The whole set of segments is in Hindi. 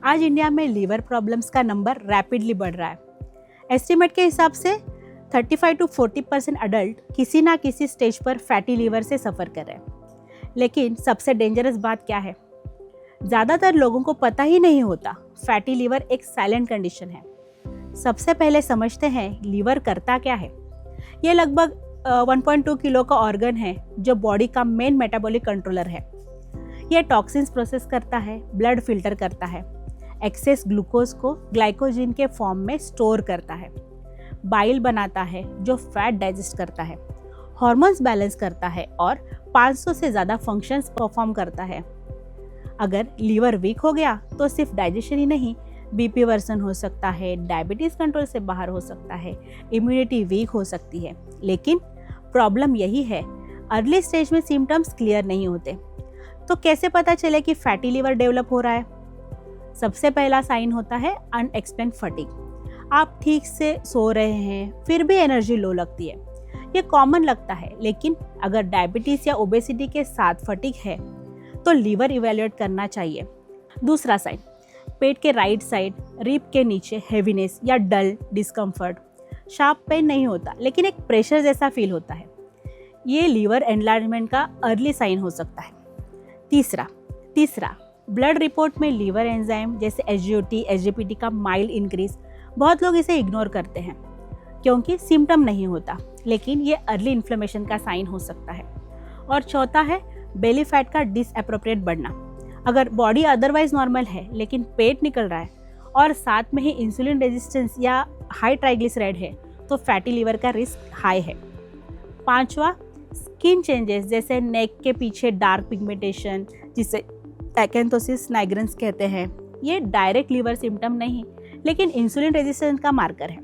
आज इंडिया में लीवर प्रॉब्लम्स का नंबर रैपिडली बढ़ रहा है। एस्टिमेट के हिसाब से 35 to 40% अडल्ट किसी ना किसी स्टेज पर फैटी लीवर से सफ़र कर रहे हैं। लेकिन सबसे डेंजरस बात क्या है? ज़्यादातर लोगों को पता ही नहीं होता फैटी लीवर एक साइलेंट कंडीशन है। सबसे पहले समझते हैं लीवर करता क्या है। ये लगभग 1.2 किलो का ऑर्गन है जो बॉडी का मेन मेटाबॉलिक कंट्रोलर है। ये टॉक्सिन्स प्रोसेस करता है, ब्लड फिल्टर करता है, एक्सेस ग्लूकोज को ग्लाइकोजन के फॉर्म में स्टोर करता है, बाइल बनाता है जो फैट डाइजेस्ट करता है, हार्मोन्स बैलेंस करता है और 500 से ज़्यादा फंक्शंस परफॉर्म करता है। अगर लीवर वीक हो गया तो सिर्फ डाइजेशन ही नहीं, बीपी वर्सन हो सकता है, डायबिटीज़ कंट्रोल से बाहर हो सकता है, इम्यूनिटी वीक हो सकती है। लेकिन प्रॉब्लम यही है, अर्ली स्टेज में सिम्टम्स क्लियर नहीं होते। तो कैसे पता चले कि फैटी लीवर डेवलप हो रहा है? सबसे पहला साइन होता है अनएक्सप्लेन्ड फटीग। आप ठीक से सो रहे हैं फिर भी एनर्जी लो लगती है। ये कॉमन लगता है, लेकिन अगर डायबिटीज़ या ओबेसिटी के साथ फटीग है तो लीवर इवैल्यूएट करना चाहिए। दूसरा साइन, पेट के राइट साइड रिब के नीचे हैवीनेस या डल डिस्कम्फर्ट। शार्प पेन नहीं होता लेकिन एक प्रेशर जैसा फील होता है। ये लीवर एनलार्जमेंट का अर्ली साइन हो सकता है। तीसरा ब्लड रिपोर्ट में लीवर एंजाइम जैसे SGOT, SGPT का माइल्ड इंक्रीज। बहुत लोग इसे इग्नोर करते हैं क्योंकि सिम्टम नहीं होता, लेकिन ये अर्ली इन्फ्लेमेशन का साइन हो सकता है। और चौथा है बेली फैट का डिसएप्रोप्रिएट बढ़ना। अगर बॉडी अदरवाइज नॉर्मल है लेकिन पेट निकल रहा है और साथ में ही इंसुलिन रेजिस्टेंस या हाई ट्राइग्लिसराइड है तो फैटी लीवर का रिस्क हाई है। पांचवा, स्किन चेंजेस जैसे नेक के पीछे डार्क पिगमेंटेशन जिसे एक्एंथोसिस नाइग्रेंस कहते हैं। ये डायरेक्ट लीवर सिम्टम नहीं, लेकिन इंसुलिन रेजिस्टेंस का मार्कर है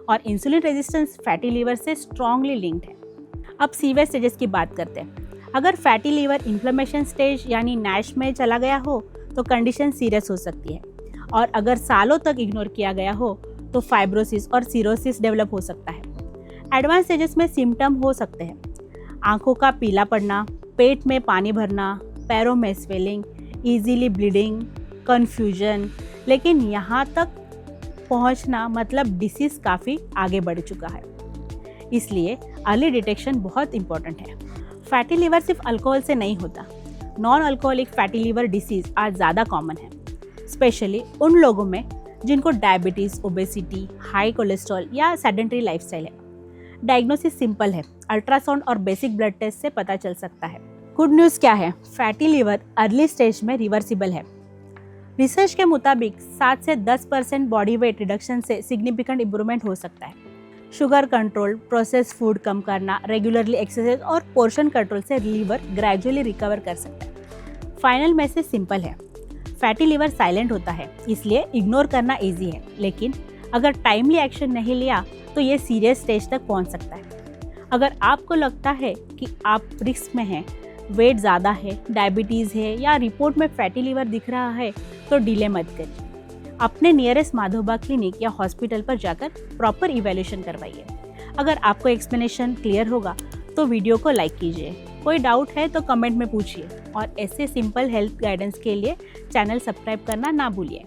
और इंसुलिन रेजिस्टेंस फैटी लीवर से स्ट्रांगली लिंक्ड है। अब सीवियर स्टेजेस की बात करते हैं। अगर फैटी लीवर इन्फ्लेमेशन स्टेज यानी नैश में चला गया हो तो कंडीशन सीरियस हो सकती है, और अगर सालों तक इग्नोर किया गया हो तो फाइब्रोसिस और सिरोसिस डेवलप हो सकता है। एडवांस स्टेजेस में सिम्टम हो सकते हैं आंखों का पीला पड़ना, पेट में पानी भरना, पैरों में स्वेलिंग, इजीली ब्लीडिंग, कन्फ्यूजन। लेकिन यहाँ तक पहुँचना मतलब डिसीज काफ़ी आगे बढ़ चुका है। इसलिए अर्ली डिटेक्शन बहुत इंपॉर्टेंट है। फैटी लीवर सिर्फ अल्कोहल से नहीं होता। Non alcoholic fatty liver disease आज ज़्यादा कॉमन है, स्पेशली उन लोगों में जिनको डायबिटीज़, ओबेसिटी, हाई कोलेस्ट्रॉल या सेडेंटरी लाइफस्टाइल है। डायग्नोसिस सिंपल है, अल्ट्रासाउंड और बेसिक ब्लड टेस्ट से पता चल सकता है। गुड न्यूज़ क्या है? फैटी लीवर अर्ली स्टेज में रिवर्सिबल है। रिसर्च के मुताबिक 7 से 10% बॉडी वेट रिडक्शन से सिग्निफिकेंट इंप्रूवमेंट हो सकता है। शुगर कंट्रोल, प्रोसेस फूड कम करना, रेगुलरली एक्सरसाइज और पोर्शन कंट्रोल से लीवर ग्रेजुअली रिकवर कर सकता है। फाइनल मैसेज सिंपल है, फैटी लीवर साइलेंट होता है, इसलिए इग्नोर करना इजी है, लेकिन अगर टाइमली एक्शन नहीं लिया तो ये सीरियस स्टेज तक पहुंच सकता है। अगर आपको लगता है कि आप रिस्क में हैं, वेट ज़्यादा है, डायबिटीज़ है या रिपोर्ट में फैटी लीवर दिख रहा है तो डिले मत करिए। अपने नियरेस्ट माधोबा क्लिनिक या हॉस्पिटल पर जाकर प्रॉपर इवैल्यूएशन करवाइए। अगर आपको एक्सप्लेनेशन क्लियर होगा तो वीडियो को लाइक कीजिए। कोई डाउट है तो कमेंट में पूछिए, और ऐसे सिंपल हेल्थ गाइडेंस के लिए चैनल सब्सक्राइब करना ना भूलिए।